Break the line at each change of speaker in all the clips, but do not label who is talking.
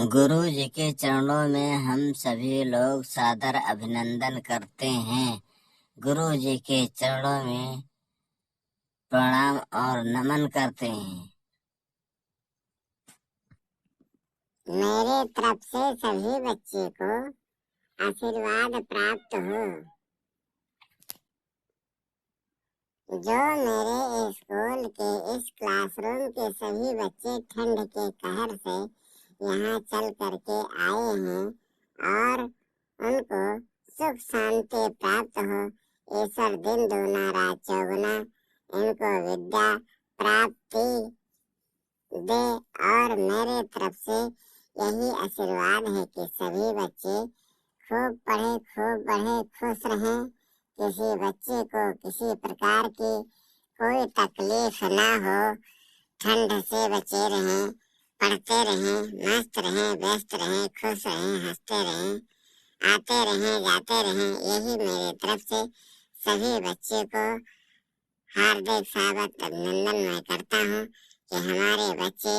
गुरु जी के चरणों में हम सभी लोग सादर अभिनंदन करते हैं। गुरु जी के चरणों में प्रणाम और नमन करते हैं।
मेरे तरफ से सभी बच्चे को आशीर्वाद प्राप्त हो। जो मेरे स्कूल के इस क्लासरूम के सभी बच्चे ठंड के कहर से यहाँ चल करके आए हैं और उनको सुख शांति प्राप्त हो। ईश्वर दिन दूना रात चौगुना इनको विद्या प्राप्ति दे और मेरे तरफ से यही आशीर्वाद है कि सभी बच्चे खूब पढ़े, खूब बढ़े, खुश रहें। किसी बच्चे को किसी प्रकार की कोई तकलीफ ना हो। ठंड से बचे रहें, पढ़ते रहें, मस्त रहें, व्यस्त रहें, खुश रहें, हंसते रहें, आते रहें, जाते रहें। यही मेरे तरफ से सभी बच्चे को हार्दिक स्वागत अभिनंदन मैं करता हूँ कि हमारे बच्चे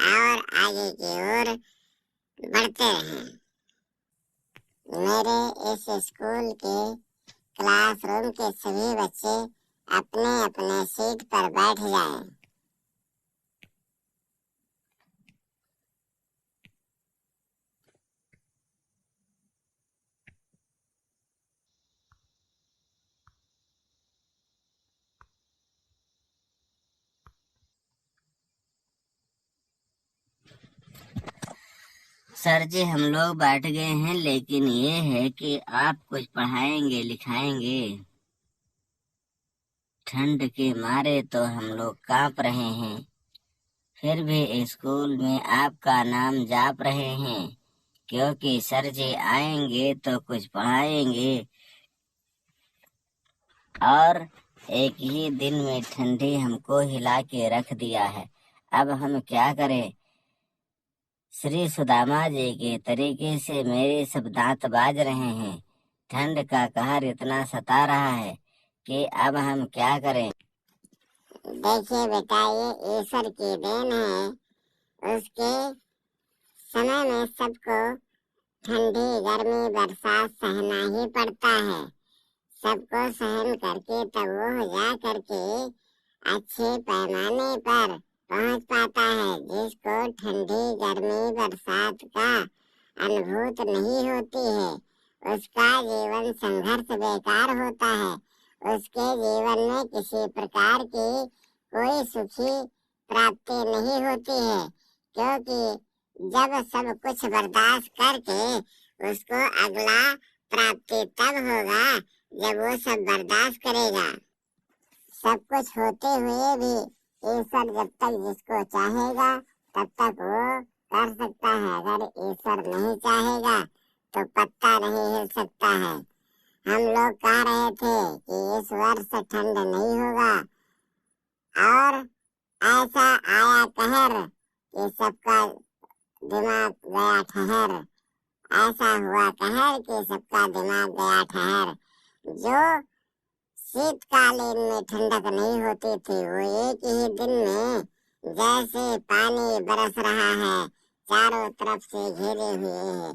और आगे की ओर बढ़ते रहें। मेरे इस स्कूल के क्लासरूम के सभी बच्चे अपने अपने सीट पर बैठ जाएं।
सर जी हम लोग बैठ गए हैं, लेकिन ये है कि आप कुछ पढ़ाएंगे लिखाएंगे। ठंड के मारे तो हम लोग कांप रहे हैं, फिर भी स्कूल में आपका नाम जाप रहे हैं, क्योंकि सर जी आएंगे तो कुछ पढ़ाएंगे। और एक ही दिन में ठंडी हमको हिला के रख दिया है। अब हम क्या करें? श्री सुदामा जी के तरीके से मेरे सब दांत बाज रहे हैं। ठंड का कहर इतना सता रहा है कि अब हम क्या करें?
देखिए बेटा, ये ईश्वर की देन है। उसके समय में सबको ठंडी गर्मी बरसात सहना ही पड़ता है। सबको सहन करके तब वो जा करके अच्छे पैमाने पर पहुंच पाता है। जिसको ठंडी गर्मी बरसात का अनुभूत नहीं होती है, उसका जीवन संघर्ष बेकार होता है। उसके जीवन में किसी प्रकार की कोई सुखी प्राप्ति नहीं होती है, क्योंकि जब सब कुछ बर्दाश्त करके उसको अगला प्राप्ति तब होगा जब वो सब बर्दाश्त करेगा। सब कुछ होते हुए भी ईश्वर जब तक जिसको चाहेगा तब तक वो कर सकता है। अगर ईश्वर नहीं चाहेगा तो पत्ता नहीं हिल सकता है। हम लोग कह रहे थे कि इस वर्ष ठंड नहीं होगा और ऐसा आया कहर कि सबका दिमाग गया ठहर। ऐसा हुआ कहर कि सबका दिमाग गया ठहर। जो शीतकालीन में ठंडक नहीं होती थी, वो एक ही दिन में जैसे पानी बरस रहा है, चारों तरफ से घेरे हुए है।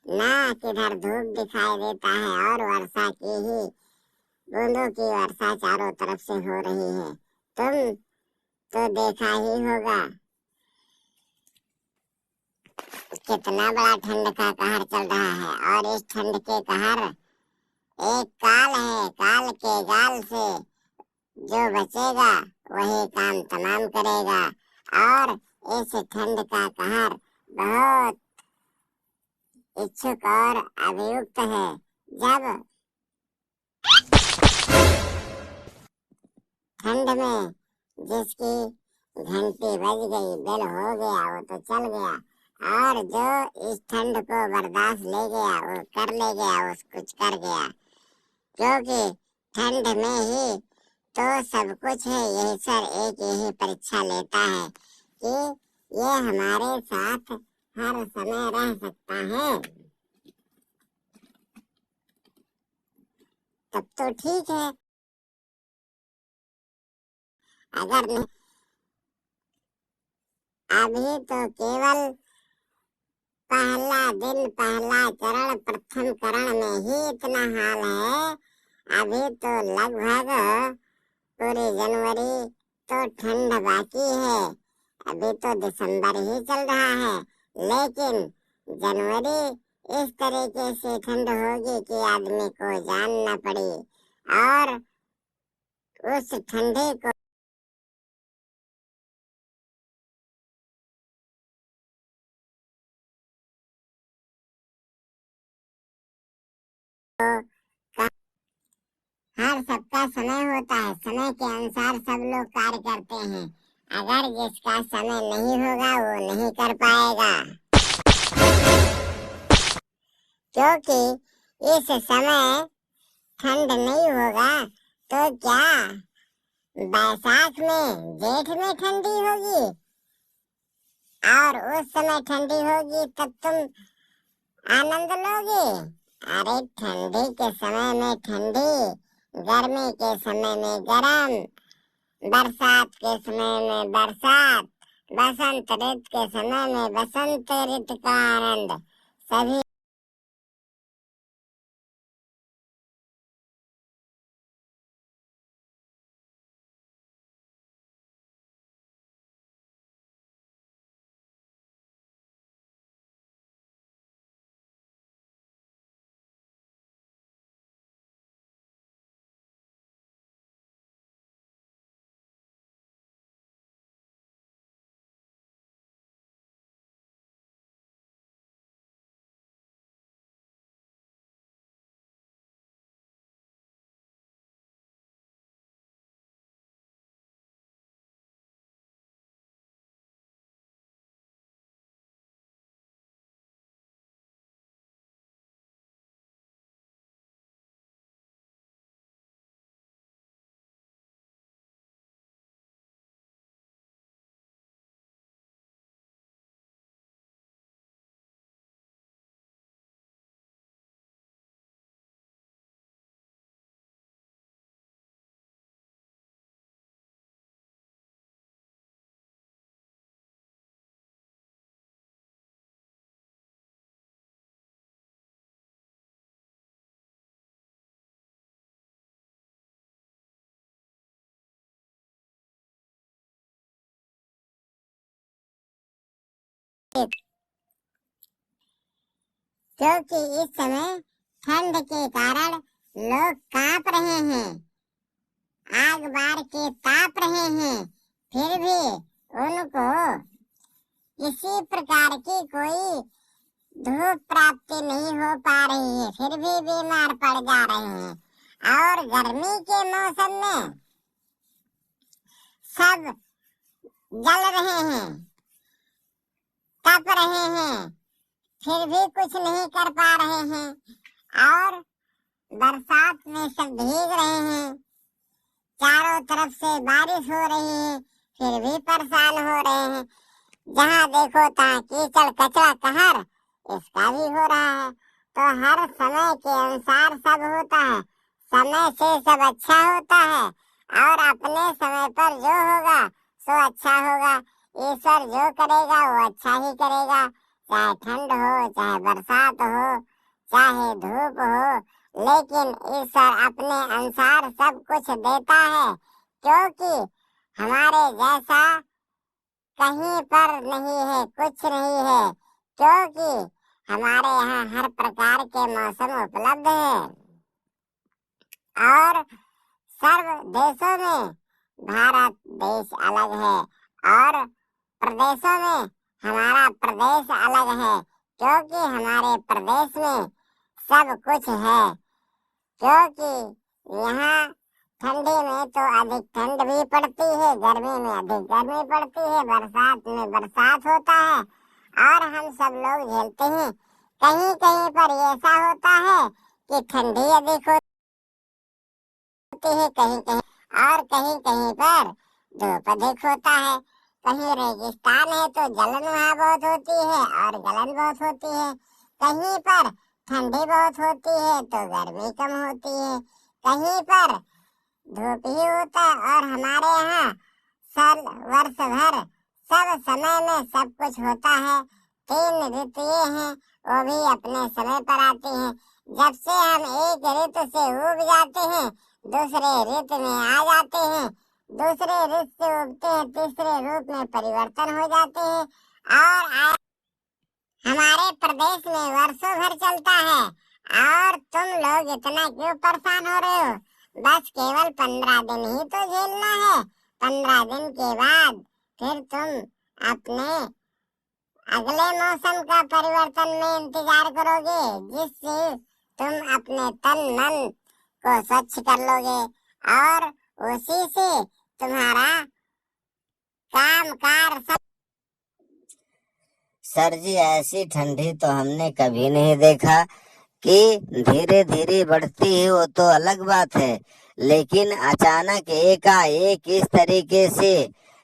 ना किधर धूप दिखाई देता है और वर्षा की ही बूंदों की वर्षा चारों तरफ से हो रही है। तुम तो देखा ही होगा कितना बड़ा ठंड का कहर चल रहा है। और इस ठंड के कहर एक काल है, काल के गाल से जो बचेगा वही काम तमाम करेगा। और इस ठंड का कहर बहुत इच्छुक और अभियुक्त है। जब ठंड में जिसकी घंटी बज गई, बेल हो गया, वो तो चल गया। और जो इस ठंड को बर्दाश्त ले गया, वो कर ले गया, वो कुछ कर गया। क्योंकि ठंड में ही तो सब कुछ है। यही सर एक यही परीक्षा लेता है कि ये हमारे साथ हर समय रह सकता है, तब तो ठीक है। अगर नहीं, अभी तो केवल पहला दिन पहला चरण प्रथम करण में ही इतना हाल है। अभी तो लगभग पूरी जनवरी तो ठंड बाकी है। अभी तो दिसंबर ही चल रहा है, लेकिन जनवरी इस तरीके से ठंड होगी कि आदमी को जान न पड़ी, और उस ठंडी को हर सबका समय होता है। समय के अनुसार सब लोग कार्य करते हैं। अगर जिसका समय नहीं होगा वो नहीं कर पाएगा, क्योंकि इस समय ठंड नहीं होगा तो क्या बैसाख में जेठ में ठंडी होगी, और उस समय ठंडी होगी तब तुम आनंद लोगे। अरे ठंडी के समय में ठंडी, गर्मी के समय में गरम, बरसात के समय में बरसात, बसंत ऋतु के समय में बसंत ऋतु का आनंद सभी क्योंकि इस समय ठंड के कारण लोग कांप रहे हैं, आग बार के ताप रहे हैं, फिर भी उनको किसी प्रकार की कोई धूप प्राप्ति नहीं हो पा रही है, फिर भी बीमार पड़ जा रहे हैं। और गर्मी के मौसम में सब जल रहे हैं, तप रहे हैं, फिर भी कुछ नहीं कर पा रहे हैं। और बरसात में सब भीग रहे हैं, चारों तरफ से बारिश हो रही है, फिर भी परेशान हो रहे हैं। जहाँ देखो तहाँ कीचड़ कचरा कहर, इसका भी हो रहा है। तो हर समय के अनुसार सब होता है, समय से सब अच्छा होता है, और अपने समय पर जो होगा सो अच्छा होगा। ईश्वर जो करेगा वो अच्छा ही करेगा, चाहे ठंड हो, चाहे बरसात हो, चाहे धूप हो, लेकिन ईश्वर अपने अनुसार सब कुछ देता है, क्योंकि हमारे जैसा कहीं पर नहीं है, कुछ नहीं है, क्योंकि हमारे यहाँ हर प्रकार के मौसम उपलब्ध है। और सर्व देशों में भारत देश अलग है, और प्रदेशों में हमारा प्रदेश अलग है, क्योंकि हमारे प्रदेश में सब कुछ है। क्योंकि यहाँ ठंडी में तो अधिक ठंड भी पड़ती है, गर्मी में अधिक गर्मी पड़ती है, बरसात में बरसात होता है, और हम सब लोग झेलते हैं। कहीं कहीं पर ऐसा होता है कि ठंडी अधिक होती है, कहीं कहीं, और कहीं कहीं पर धूप अधिक होता है। कहीं रेगिस्तान है तो जलन वहाँ बहुत होती है और गलन बहुत होती है। कहीं पर ठंडी बहुत होती है तो गर्मी कम होती है, कहीं पर धूप ही होता है। और हमारे यहाँ साल वर्ष भर सब समय में सब कुछ होता है, 3 ऋतुएं हैं वो भी अपने समय पर आती हैं। जब से हम एक ऋतु से उब जाते हैं दूसरे ऋतु में आ जाते हैं, दूसरे ऋतु से उबते हैं तीसरे रूप में परिवर्तन हो जाते हैं और हमारे प्रदेश में वर्षों भर चलता है। और तुम लोग इतना क्यों परेशान हो रहे हो? बस केवल 15 दिन ही तो झेलना है। 15 दिन के बाद फिर तुम अपने अगले मौसम का परिवर्तन में इंतजार करोगे, जिससे तुम अपने तन मन को स्वच्छ कर लोगे और उसी से तुम्हारा काम कार सब।
सर जी, ऐसी ठंडी तो हमने कभी नहीं देखा। कि धीरे धीरे बढ़ती है वो तो अलग बात है, लेकिन अचानक एकाएक इस तरीके से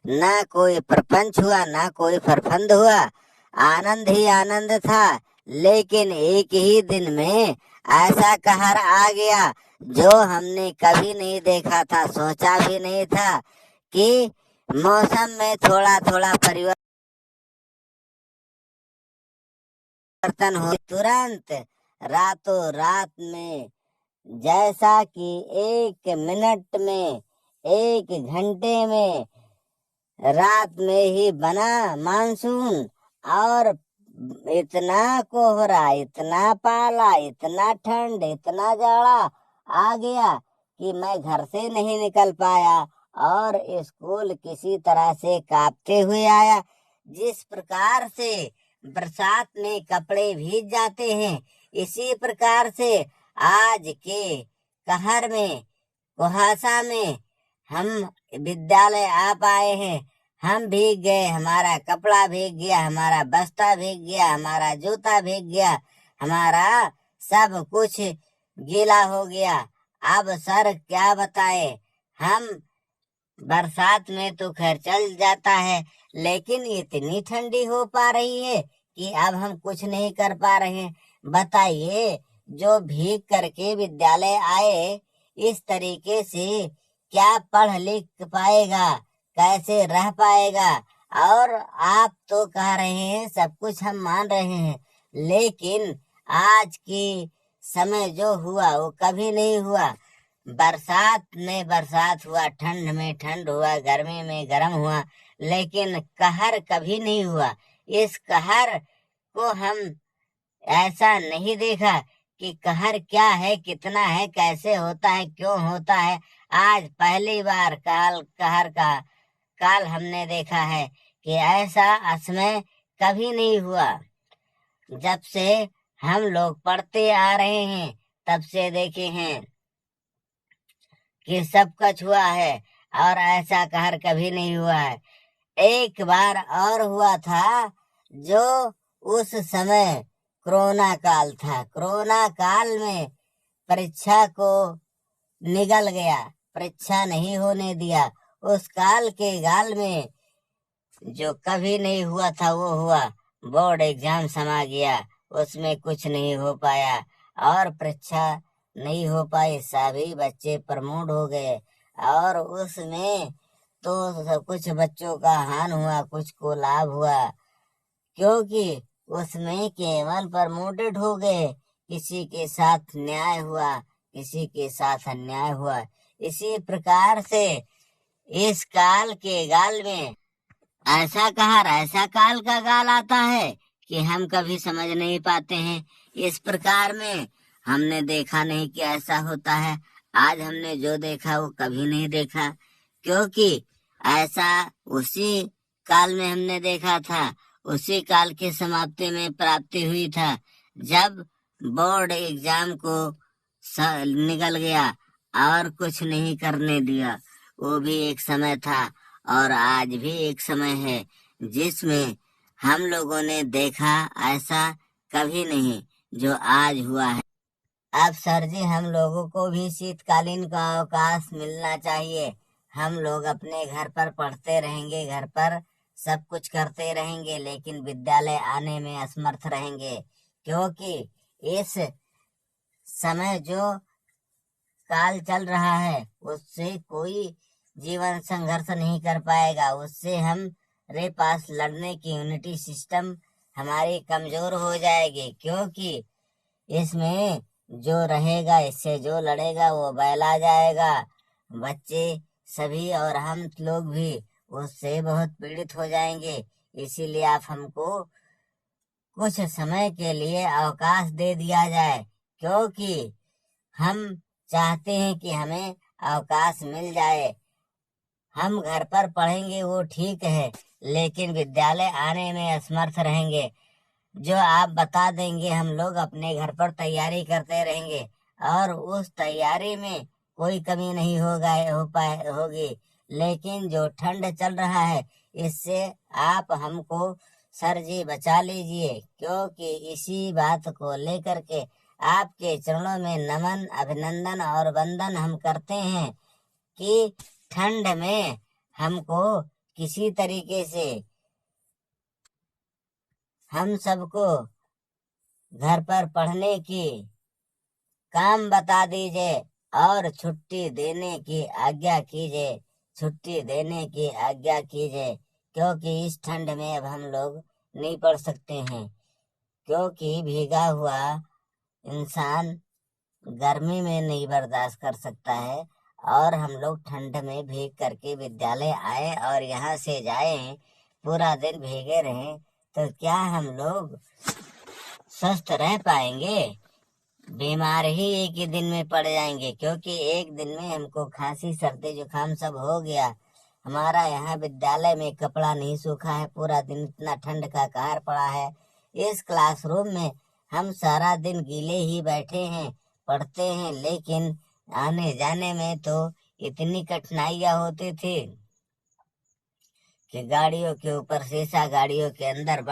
ना कोई प्रपंच हुआ ना कोई फरफंद हुआ। आनंद ही आनंद था, लेकिन एक ही दिन में ऐसा कहर आ गया जो हमने कभी नहीं देखा था, सोचा भी नहीं था कि मौसम में थोड़ा थोड़ा परिवर्तन हो। तुरंत रातों रात में, जैसा कि 1 मिनट में 1 घंटे में रात में ही बना मानसून, और इतना कोहरा, इतना पाला, इतना ठंड, इतना जाड़ा आ गया कि मैं घर से नहीं निकल पाया और स्कूल किसी तरह से कांपते हुए आया। जिस प्रकार से बरसात में कपड़े भीग जाते हैं, इसी प्रकार से आज के कहर में, कुहासा में हम विद्यालय आ पाए हैं। हम भीग गए, हमारा कपड़ा भीग गया, हमारा बस्ता भीग गया, हमारा जूता भीग गया, हमारा सब कुछ गीला हो गया। अब सर क्या बताए, हम बरसात में तो खैर चल जाता है, लेकिन इतनी ठंडी हो पा रही है कि अब हम कुछ नहीं कर पा रहे हैं। बताइए, जो भीग करके विद्यालय आए, इस तरीके से क्या पढ़ लिख पाएगा, कैसे रह पाएगा? और आप तो कह रहे हैं, सब कुछ हम मान रहे हैं, लेकिन आज की समय जो हुआ वो कभी नहीं हुआ। बरसात में बरसात हुआ, ठंड में ठंड हुआ, गर्मी में गर्म हुआ, लेकिन कहर कभी नहीं हुआ। इस कहर को हम ऐसा नहीं देखा कि कहर क्या है, कितना है, कैसे होता है, क्यों होता है। आज पहली बार कहर का काल हमने देखा है कि ऐसा असमय कभी नहीं हुआ। जब से हम लोग पढ़ते आ रहे हैं तब से देखे हैं कि सब कुछ हुआ है, और ऐसा कहर कभी नहीं हुआ है। एक बार और हुआ था, जो उस समय कोरोना काल था। कोरोना काल में परीक्षा को निगल गया, परीक्षा नहीं होने दिया। उस काल के गाल में जो कभी नहीं हुआ था वो हुआ। बोर्ड एग्जाम समा गया, उसमें कुछ नहीं हो पाया और परीक्षा नहीं हो पाई। सभी बच्चे प्रमोट हो गए और उसमें तो कुछ बच्चों का हानि हुआ, कुछ को लाभ हुआ, क्योंकि उसमें केवल प्रमोटेड हो गए। किसी के साथ न्याय हुआ, किसी के साथ अन्याय हुआ। इसी प्रकार से इस काल के गाल में ऐसा कहर, ऐसा काल का गाल आता है कि हम कभी समझ नहीं पाते हैं। इस प्रकार में हमने देखा नहीं कि ऐसा होता है। आज हमने जो देखा वो कभी नहीं देखा, क्योंकि ऐसा उसी काल में हमने देखा था, उसी काल के समाप्ति में प्राप्ति हुई था, जब बोर्ड एग्जाम को निकल गया और कुछ नहीं करने दिया। वो भी एक समय था और आज भी एक समय है जिसमें हम लोगों ने देखा ऐसा कभी नहीं जो आज हुआ है। अब सर जी, हम लोगों को भी शीतकालीन का अवकाश मिलना चाहिए। हम लोग अपने घर पर पढ़ते रहेंगे, घर पर सब कुछ करते रहेंगे, लेकिन विद्यालय आने में असमर्थ रहेंगे, क्योंकि इस समय जो काल चल रहा है उससे कोई जीवन संघर्ष नहीं कर पाएगा। उससे हमारे पास लड़ने की इम्यूनिटी सिस्टम हमारी कमजोर हो जाएगी, क्योंकि इसमें जो रहेगा, इससे जो लड़ेगा वो बैला जाएगा। बच्चे सभी और हम लोग भी उससे बहुत पीड़ित हो जाएंगे। इसीलिए आप हमको कुछ समय के लिए अवकाश दे दिया जाए, क्योंकि हम चाहते हैं कि हमें अवकाश मिल जाए। हम घर पर पढ़ेंगे वो ठीक है, लेकिन विद्यालय आने में असमर्थ रहेंगे। जो आप बता देंगे हम लोग अपने घर पर तैयारी करते रहेंगे, और उस तैयारी में कोई कमी नहीं होगी। लेकिन जो ठंड चल रहा है, इससे आप हमको सर जी बचा लीजिए, क्योंकि इसी बात को लेकर के आपके चरणों में नमन, अभिनंदन और वंदन हम करते हैं कि ठंड में हमको किसी तरीके से हम सबको घर पर पढ़ने की काम बता दीजिए और छुट्टी देने की आज्ञा कीजिए, छुट्टी देने की आज्ञा कीजिए, क्योंकि इस ठंड में अब हम लोग नहीं पढ़ सकते हैं। क्योंकि भीगा हुआ इंसान गर्मी में नहीं बर्दाश्त कर सकता है, और हम लोग ठंड में भीग करके विद्यालय आए और यहाँ से जाएं, पूरा दिन भीगे रहें, तो क्या हम लोग स्वस्थ रह पाएंगे? बीमार ही एक ही दिन में पड़ जाएंगे, क्योंकि एक दिन में हमको खांसी, सर्दी, जुकाम सब हो गया। हमारा यहाँ विद्यालय में कपड़ा नहीं सूखा है, पूरा दिन इतना ठंड का कहर पड़ा है। इस क्लासरूम में हम सारा दिन गीले ही बैठे हैं, पढ़ते हैं, लेकिन आने जाने में तो इतनी कठिनाइयां होती थी कि गाड़ियों के ऊपर शीशा गाड़ियों के अंदर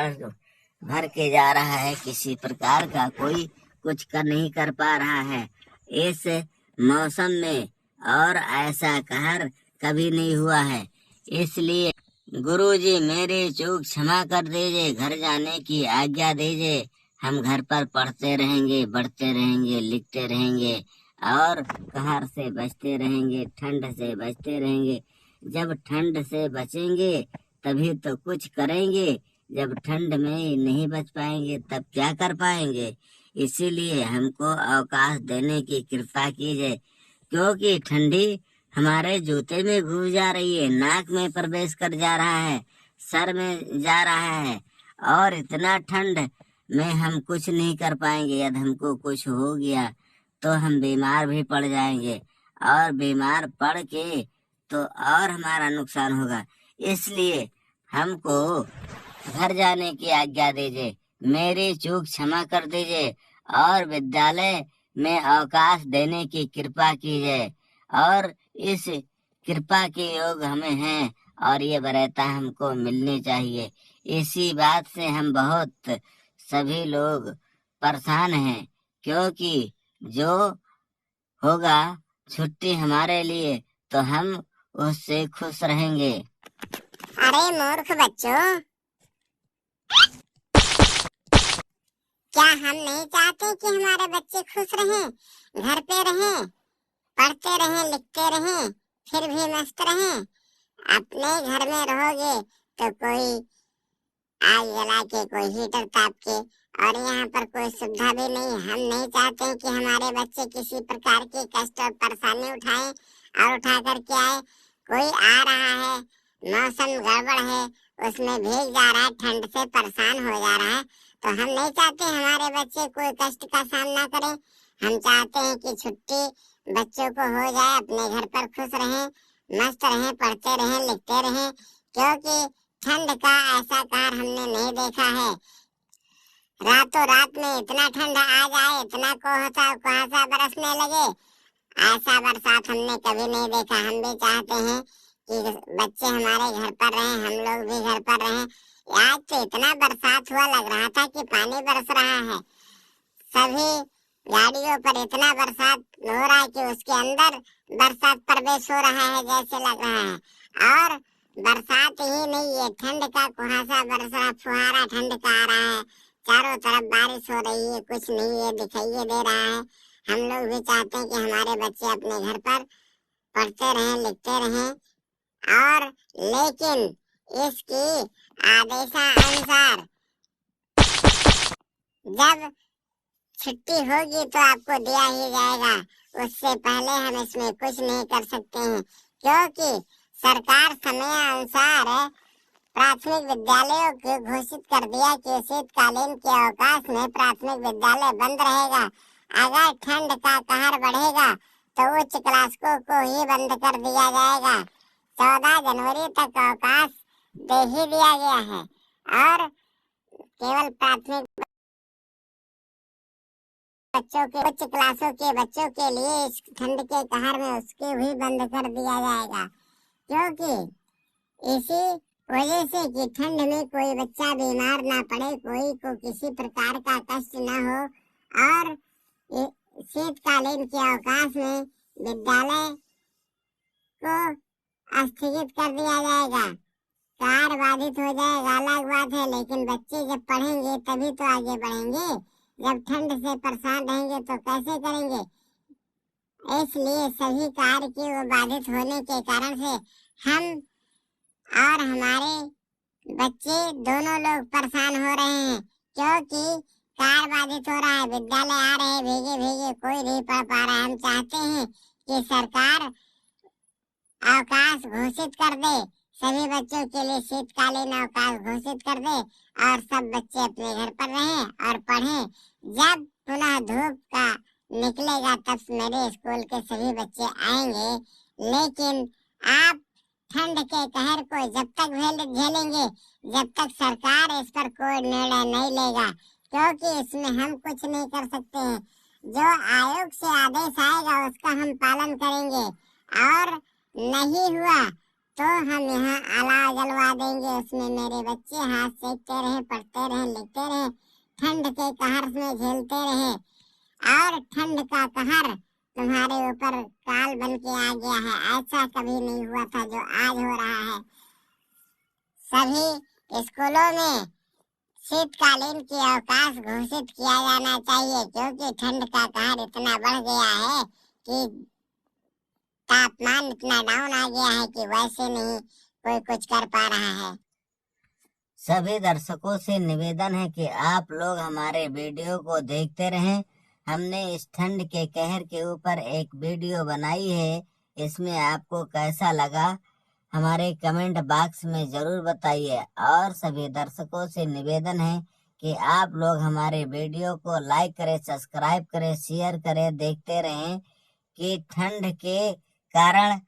भर के जा रहा है। किसी प्रकार का कोई कुछ नहीं कर पा रहा है इस मौसम में, और ऐसा कहर कभी नहीं हुआ है। इसलिए गुरुजी मेरी चूक क्षमा कर दीजिए, घर जाने की आज्ञा दीजिए। हम घर पर पढ़ते रहेंगे, बढ़ते रहेंगे, लिखते रहेंगे, और कहर से बचते रहेंगे, ठंड से बचते रहेंगे। जब ठंड से बचेंगे तभी तो कुछ करेंगे, जब ठंड में नहीं बच पाएंगे तब क्या कर पाएंगे। इसीलिए हमको अवकाश देने की कृपा कीजिए, क्योंकि ठंडी हमारे जूते में घुस जा रही है, नाक में प्रवेश कर जा रहा है, सर में जा रहा है, और इतना ठंड में हम कुछ नहीं कर पाएंगे। यदि हमको कुछ हो गया तो हम बीमार भी पड़ जाएंगे, और बीमार पड़ के तो और हमारा नुकसान होगा। इसलिए हमको घर जाने की आज्ञा दीजिए, मेरी चूक क्षमा कर दीजिए, और विद्यालय में अवकाश देने की कृपा कीजिए। और इस कृपा के योग हमें हैं, और ये वरीयता हमको मिलनी चाहिए। इसी बात से हम बहुत सभी लोग परेशान हैं, क्योंकि जो होगा छुट्टी हमारे लिए तो हम उससे खुश रहेंगे।
अरे मूर्ख बच्चों, क्या हम नहीं चाहते कि हमारे बच्चे खुश रहें, घर पे रहें, पढ़ते रहें, लिखते रहें, फिर भी मस्त रहें? अपने घर में रहोगे तो कोई आग जला के, कोई हीटर ताप के, और यहाँ पर कोई सुविधा भी नहीं। हम नहीं चाहते कि हमारे बच्चे किसी प्रकार की कष्ट और परेशानी उठाएं और उठा करके आए। कोई आ रहा है, मौसम गड़बड़ है, उसमें भीग जा रहा है, ठंड से परेशान हो जा रहा है, तो हम नहीं चाहते हमारे बच्चे कोई कष्ट का सामना करें। हम चाहते हैं कि छुट्टी बच्चों को हो जाए, अपने घर पर खुश रहें, मस्त रहें, पढ़ते रहें, लिखते रहें, क्योंकि ठंड का ऐसा कहर हमने नहीं देखा है। रातों रात में इतना ठंड आ जाए, इतना कुहासा बरसने लगे, ऐसा बरसात हमने कभी नहीं देखा। हम भी चाहते हैं कि बच्चे हमारे घर पर रहें, हम लोग भी घर पर रहें। आज तो इतना बरसात हुआ, लग रहा था कि पानी बरस रहा है। सभी गाड़ियों पर इतना बरसात हो रहा है कि उसके अंदर बरसात प्रवेश हो रहा है जैसे लग रहा है। और बरसात ही नहीं, ये ठंड का कुहासा बरस रहा, फुहारा ठंड का आ रहा है, चारों तरफ बारिश हो रही है, कुछ नहीं ये दिखाई दे रहा है। हम लोग भी चाहते हैं कि हमारे बच्चे अपने घर पर पढ़ते रहें, लिखते रहें, और लेकिन इसकी आदेशानुसार जब छुट्टी होगी तो आपको दिया ही जाएगा, उससे पहले हम इसमें कुछ नहीं कर सकते हैं, क्योंकि सरकार समय अनुसार प्राथमिक विद्यालयों को घोषित कर दिया कि शीतकालीन के अवकाश में प्राथमिक विद्यालय बंद रहेगा। अगर ठंड का कहर बढ़ेगा तो उच्च क्लासों को ही बंद कर दिया जाएगा। 14 जनवरी तक अवकाश दे ही दिया गया है और केवल प्राथमिक बच्चों के, उच्च क्लासों के बच्चों के लिए इस ठंड के कहर में उसके भी बंद कर दिया जाएगा, क्योंकि इसी वजह से कि ठंड में कोई बच्चा बीमार ना पड़े, कोई को किसी प्रकार का कष्ट ना हो, और शीतकालीन के अवकाश में विद्यालय को स्थगित कर दिया जाएगा। कार्य बाधित हो जाएगा अलग बात है, लेकिन बच्चे जब पढ़ेंगे तभी तो आगे बढ़ेंगे। जब ठंड से परेशान रहेंगे तो कैसे करेंगे? इसलिए सभी कार्य के वो बाधित होने के कारण से हम और हमारे बच्चे दोनों लोग परेशान हो रहे हैं, क्योंकि कार्य बाधित हो रहा है। विद्यालय आ रहे भेगे भेगे, कोई नहीं पढ़ पा रहा है। हम चाहते हैं कि सरकार अवकाश घोषित कर दे, सभी बच्चों के लिए शीतकालीन अवकाश घोषित कर दे और सब बच्चे अपने घर पर रहें और पढ़ें। जब पुनः धूप का निकलेगा तब मेरे स्कूल के सभी बच्चे आएंगे, लेकिन आप ठंड के कहर को जब तक झेलेंगे जब तक सरकार इस पर कोई निर्णय नहीं लेगा, क्योंकि इसमें हम कुछ नहीं कर सकते हैं। जो आयोग से आदेश आएगा उसका हम पालन करेंगे, और नहीं हुआ तो हम यहाँ अलाव जलवा देंगे। उसमें मेरे बच्चे हाथ सेकते रहे, पढ़ते रहे, लिखते रहे, ठंड के कहर में झेलते रहे, और ठंड का कहर तुम्हारे ऊपर काल बन के आ गया है। ऐसा कभी नहीं हुआ था जो आज हो रहा है। सभी स्कूलों में शीतकालीन के अवकाश घोषित किया जाना चाहिए, क्योंकि ठंड का कहर इतना बढ़ गया है कि तापमान इतना डाउन आ गया है कि वैसे नहीं कोई कुछ कर पा रहा है।
सभी दर्शकों से निवेदन है कि आप लोग हमारे वीडियो को देखते रहें। हमने इस ठंड के कहर के ऊपर एक वीडियो बनाई है, इसमें आपको कैसा लगा हमारे कमेंट बॉक्स में जरूर बताइए। और सभी दर्शकों से निवेदन है कि आप लोग हमारे वीडियो को लाइक करें, सब्सक्राइब करें, शेयर करें, देखते रहें कि ठंड के कारण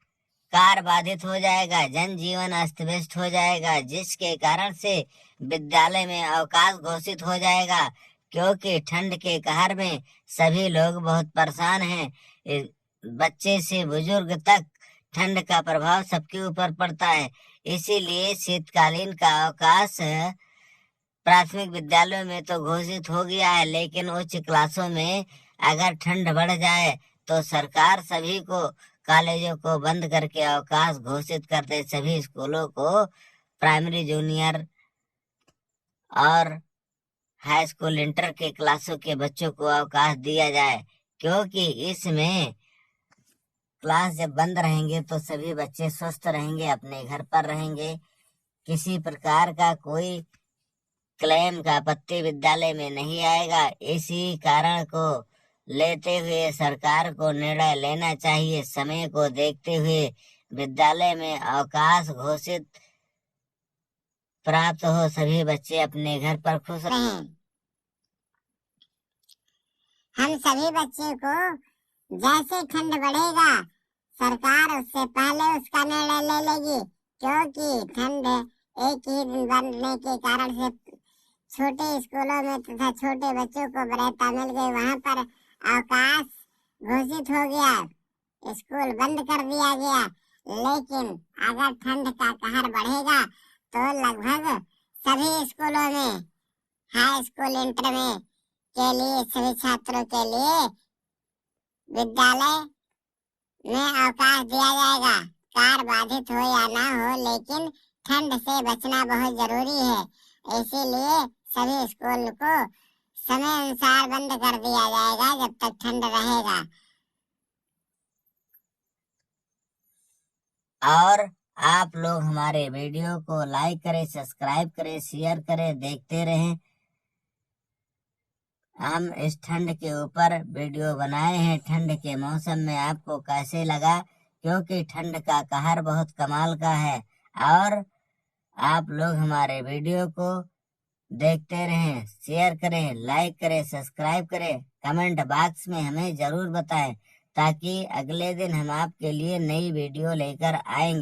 कार्य बाधित हो जाएगा, जनजीवन अस्त व्यस्त हो जाएगा, जिसके कारण से विद्यालय में अवकाश घोषित हो जाएगा, क्योंकि ठंड के कहर में सभी लोग बहुत परेशान हैं। बच्चे से बुजुर्ग तक ठंड का प्रभाव सबके ऊपर पड़ता है। इसीलिए शीतकालीन का अवकाश प्राथमिक विद्यालयों में तो घोषित हो गया है, लेकिन उच्च क्लासों में अगर ठंड बढ़ जाए तो सरकार सभी को, कॉलेजों को बंद करके अवकाश घोषित कर दे। सभी स्कूलों को, प्राइमरी, जूनियर और हाई स्कूल, इंटर के क्लासों के बच्चों को अवकाश दिया जाए, क्योंकि इसमें क्लास जब बंद रहेंगे तो सभी बच्चे स्वस्थ रहेंगे, अपने घर पर रहेंगे। किसी प्रकार का कोई क्लेम का आपत्ति विद्यालय में नहीं आएगा। इसी कारण को लेते हुए सरकार को निर्णय लेना चाहिए, समय को देखते हुए विद्यालय में अवकाश घोषित प्राप्त हो, सभी बच्चे अपने घर पर खुश रहें।
हम सभी बच्चे को जैसे ठंड बढ़ेगा सरकार उससे पहले उसका निर्णय ले लेगी, क्योंकि ठंड एक ही दिन बढ़ने के कारण से छोटे स्कूलों में तथा छोटे बच्चों को वरीयता मिल गई, वहां पर अवकाश घोषित हो गया, स्कूल बंद कर दिया गया। लेकिन अगर ठंड का कहर बढ़ेगा तो लगभग सभी स्कूलों में, हाई स्कूल, इंटर में के लिए, सभी छात्रों के लिए विद्यालय में अवकाश दिया जाएगा। कार्य बाधित हो या ना हो, लेकिन ठंड से बचना बहुत जरूरी है। इसीलिए सभी स्कूल को समय अनुसार बंद कर दिया जाएगा जब तक ठंड रहेगा।
और आप लोग हमारे वीडियो को लाइक करें, सब्सक्राइब करें, शेयर करें, देखते रहें। हम इस ठंड के ऊपर वीडियो बनाए हैं। ठंड के मौसम में आपको कैसे लगा, क्योंकि ठंड का कहर बहुत कमाल का है। और आप लोग हमारे वीडियो को देखते रहें, शेयर करें, लाइक करें, सब्सक्राइब करें, कमेंट बॉक्स में हमें जरूर बताएं, ताकि अगले दिन हम आपके लिए नई वीडियो लेकर आएंगे।